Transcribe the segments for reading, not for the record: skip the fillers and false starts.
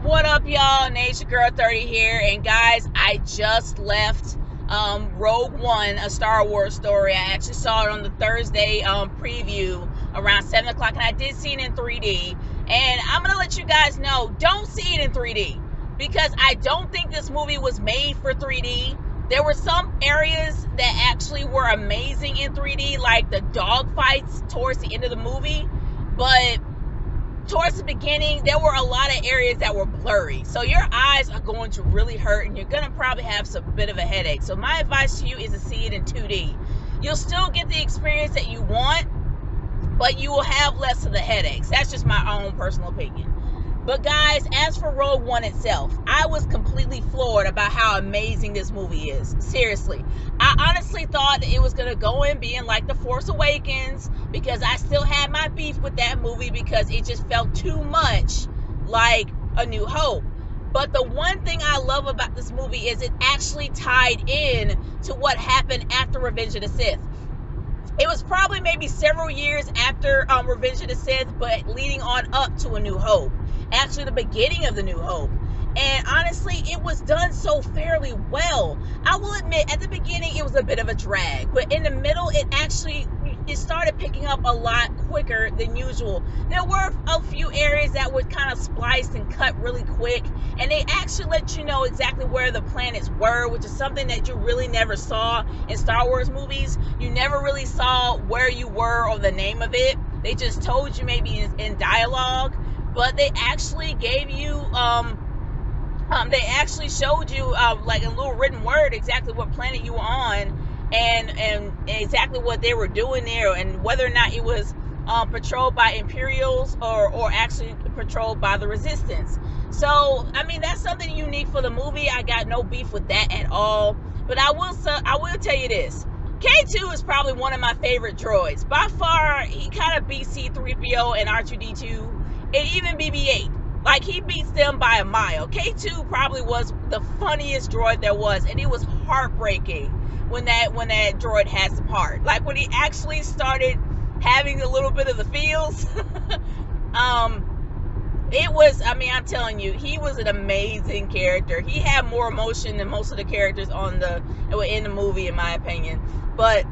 What up, y'all? Nature Girl 30 here, and guys, I just left Rogue One, a Star Wars story. I actually saw it on the Thursday preview around 7 o'clock, and I did see it in 3D. And I'm gonna let you guys know, don't see it in 3D, because I don't think this movie was made for 3D. There were some areas that actually were amazing in 3D, like the dog fights towards the end of the movie, but towards the beginning, there were a lot of areas that were blurry. So your eyes are going to really hurt, and you're going to probably have some bit of a headache. So my advice to you is to see it in 2D. You'll still get the experience that you want, but you will have less of the headaches. That's just my own personal opinion. But guys, as for Rogue One itself, I was completely floored about how amazing this movie is. Seriously. I honestly thought that it was going to go in being like The Force Awakens, because I still had my beef with that movie because it just felt too much like A New Hope. But the one thing I love about this movie is it actually tied in to what happened after Revenge of the Sith. It was probably maybe several years after Revenge of the Sith, but leading on up to A New Hope. Actually, the beginning of The New Hope. And honestly, it was done so fairly well. I will admit, at the beginning, it was a bit of a drag. But in the middle, it started picking up a lot quicker than usual. There were a few areas that were kind of spliced and cut really quick. And they actually let you know exactly where the planets were, which is something that you really never saw in Star Wars movies. You never really saw where you were or the name of it. They just told you maybe in dialogue. But they actually gave you, they actually showed you like a little written word exactly what planet you were on, and exactly what they were doing there, and whether or not it was patrolled by Imperials or actually patrolled by the Resistance. So I mean, that's something unique for the movie. I got no beef with that at all. But I will tell you this. K2 is probably one of my favorite droids. By far, he kind of beats C-3PO and R2-D2. And even BB-8, like, he beats them by a mile. K2 probably was the funniest droid there was, and it was heartbreaking when that droid had some heart. Like, when he actually started having a little bit of the feels, it was, I mean, I'm telling you, he was an amazing character. He had more emotion than most of the characters in the movie, in my opinion. But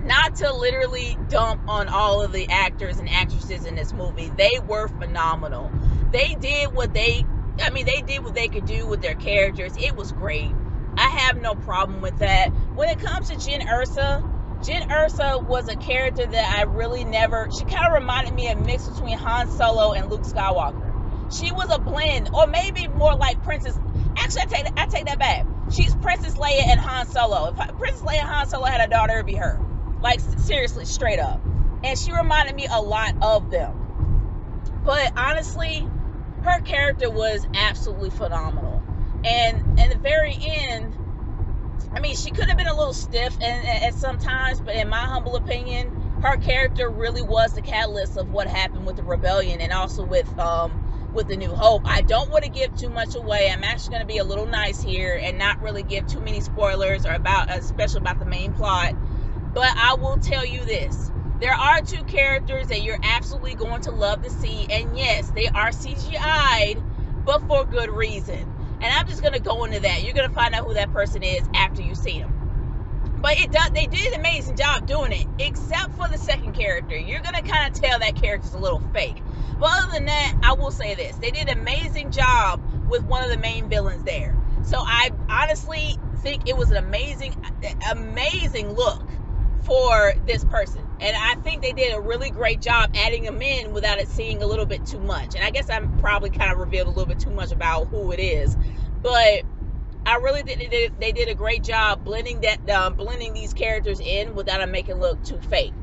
not to literally dump on all of the actors and actresses in this movie. They were phenomenal. They did what they could do with their characters. It was great. I have no problem with that. When it comes to Jyn Erso was a character that I really never, she kind of reminded me of a mix between Han Solo and Luke Skywalker. She was a blend, or maybe more like Princess, actually I take that back. She's Princess Leia and Han Solo. If Princess Leia and Han Solo had a daughter, it'd be her. Like, seriously, straight up. And she reminded me a lot of them. But honestly, her character was absolutely phenomenal. And at the very end, I mean, she could have been a little stiff at some times, but in my humble opinion, her character really was the catalyst of what happened with the rebellion, and also with The New Hope. I don't want to give too much away. I'm actually going to be a little nice here and not really give too many spoilers, or especially about the main plot. But I will tell you this. There are two characters that you're absolutely going to love to see. And yes, they are CGI'd, but for good reason. And I'm just going to go into that. You're going to find out who that person is after you see them. But they did an amazing job doing it, except for the second character. You're going to kind of tell that character's a little fake. But other than that, I will say this. They did an amazing job with one of the main villains there. So I honestly think it was an amazing look for this person, and I think they did a really great job adding them in without it seeming a little bit too much. And I guess I'm probably kind of revealed a little bit too much about who it is, but I really think they did a great job blending these characters in without it making it look too fake.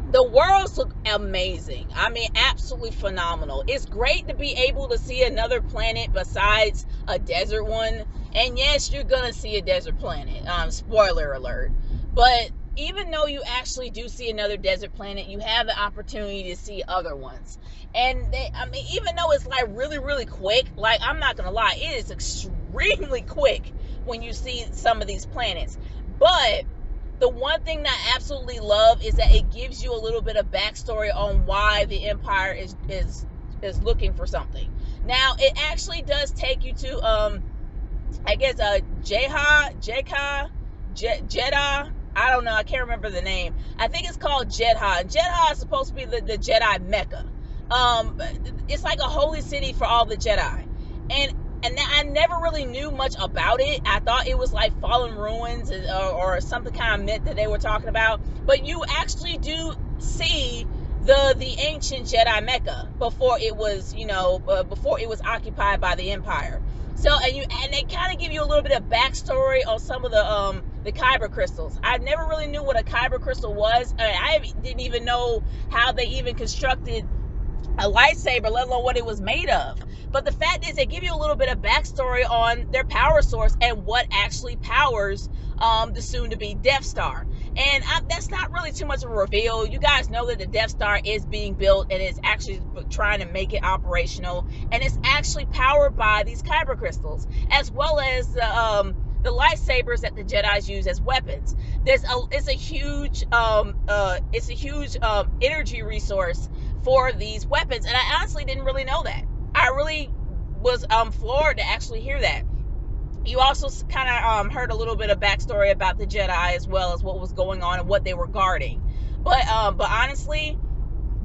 The worlds look amazing. I mean, absolutely phenomenal. It's great to be able to see another planet besides a desert one. And yes, you're gonna see a desert planet. Spoiler alert. But even though you actually do see another desert planet, you have the opportunity to see other ones. And even though it's like really, really quick, like, I'm not gonna lie, it is extremely quick when you see some of these planets. But the one thing that I absolutely love is that it gives you a little bit of backstory on why the Empire is looking for something. Now, it actually does take you to, I guess, Jedha. I don't know. I can't remember the name. I think it's called Jedha. And Jedha is supposed to be the Jedi Mecca. It's like a holy city for all the Jedi. And I never really knew much about it. I thought it was like fallen ruins or something kind of myth that they were talking about. But you actually do see the ancient Jedi Mecca before it was, before it was occupied by the Empire. So and they kind of give you a little bit of backstory on some of the kyber crystals. I never really knew what a kyber crystal was. I didn't even know how they even constructed a lightsaber, let alone what it was made of. But the fact is, they give you a little bit of backstory on their power source and what actually powers the soon-to-be Death Star. And that's not really too much of a reveal. You guys know that the Death Star is being built and it's actually trying to make it operational. And it's actually powered by these kyber crystals, as well as the lightsabers that the Jedis use as weapons. It's a huge energy resource for these weapons, and I honestly didn't really know that. I really was floored to actually hear that. You also kind of heard a little bit of backstory about the Jedi, as well as what was going on and what they were guarding. But honestly,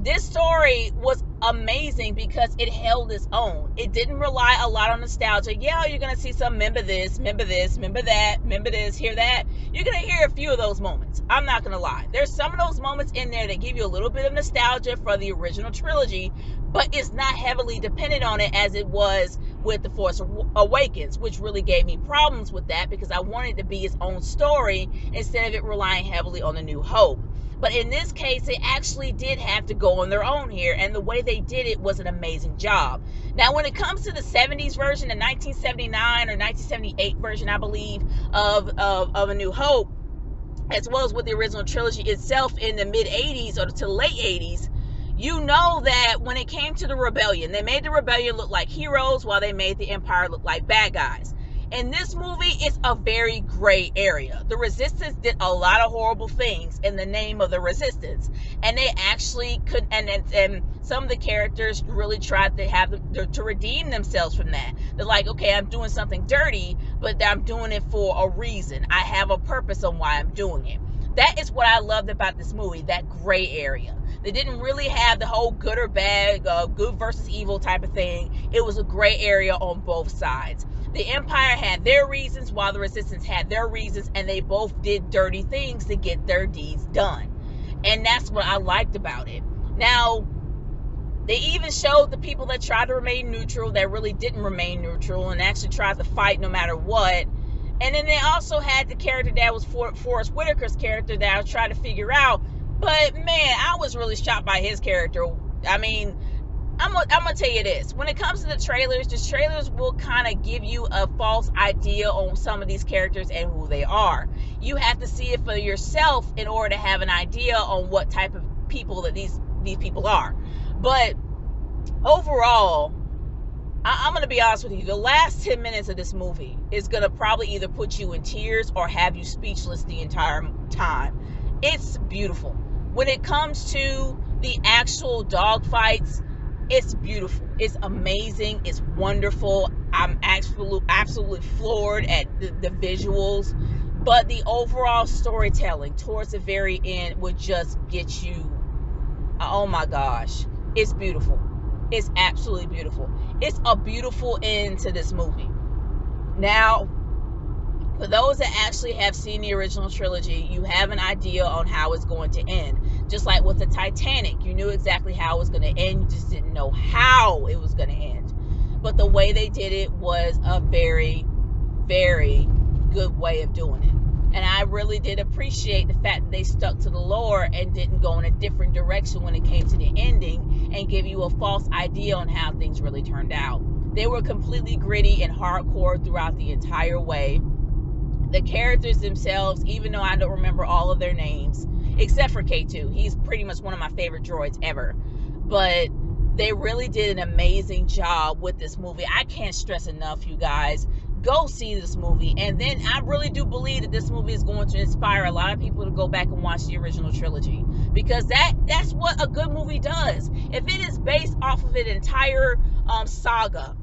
this story was amazing because it held its own. It didn't rely a lot on nostalgia. Yeah, you're going to see some remember this, remember that, remember this, hear that. You're going to hear a few of those moments. I'm not going to lie. There's some of those moments in there that give you a little bit of nostalgia for the original trilogy, but it's not heavily dependent on it as it was with The Force Awakens, which really gave me problems with that because I wanted it to be its own story instead of it relying heavily on A New Hope. But in this case, they actually did have to go on their own here, and the way they did it was an amazing job. Now, when it comes to the 70s version, the 1979 or 1978 version, I believe, of A New Hope, as well as with the original trilogy itself in the mid-80s or to late 80s, you know that when it came to the rebellion, they made the rebellion look like heroes while they made the Empire look like bad guys. In this movie, it's a very gray area. The Resistance did a lot of horrible things in the name of the Resistance, and they actually could. And some of the characters really tried to redeem themselves from that. They're like, okay, I'm doing something dirty, but I'm doing it for a reason. I have a purpose on why I'm doing it. That is what I loved about this movie, that gray area. They didn't really have the whole good or bad, good versus evil type of thing. It was a gray area on both sides. The Empire had their reasons while the Resistance had their reasons, and they both did dirty things to get their deeds done. And that's what I liked about it. Now, they even showed the people that tried to remain neutral, that really didn't remain neutral, and actually tried to fight no matter what. And then they also had the character that was Forrest Whitaker's character that I was trying to figure out. But man, I was really shocked by his character. I mean, I'm gonna tell you this. When it comes to the trailers will kind of give you a false idea on some of these characters and who they are. You have to see it for yourself in order to have an idea on what type of people that these people are. But overall, I'm going to be honest with you. The last 10 minutes of this movie is going to probably either put you in tears or have you speechless the entire time. It's beautiful. When it comes to the actual dogfights, it's beautiful. It's amazing. It's wonderful. I'm absolutely floored at the visuals. But the overall storytelling towards the very end would just get you, oh my gosh, it's beautiful. It's absolutely beautiful. It's a beautiful end to this movie. Now, for those that actually have seen the original trilogy, you have an idea on how it's going to end. Just like with the Titanic, you knew exactly how it was going to end. You just didn't know how it was going to end. But the way they did it was a very, very good way of doing it. And I really did appreciate the fact that they stuck to the lore and didn't go in a different direction when it came to the ending and give you a false idea on how things really turned out. They were completely gritty and hardcore throughout the entire way. The characters themselves, even though I don't remember all of their names, except for K2, he's pretty much one of my favorite droids ever. But they really did an amazing job with this movie. I can't stress enough, you guys. Go see this movie. And then I really do believe that this movie is going to inspire a lot of people to go back and watch the original trilogy, because that's what a good movie does. If it is based off of an entire saga,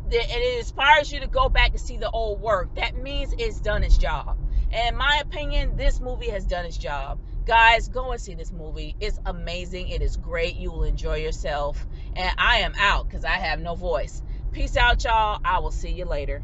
and it inspires you to go back and see the old work, that means it's done its job. And in my opinion, this movie has done its job. Guys, go and see this movie. It's amazing. It is great. You will enjoy yourself. And I am out because I have no voice. Peace out, y'all. I will see you later.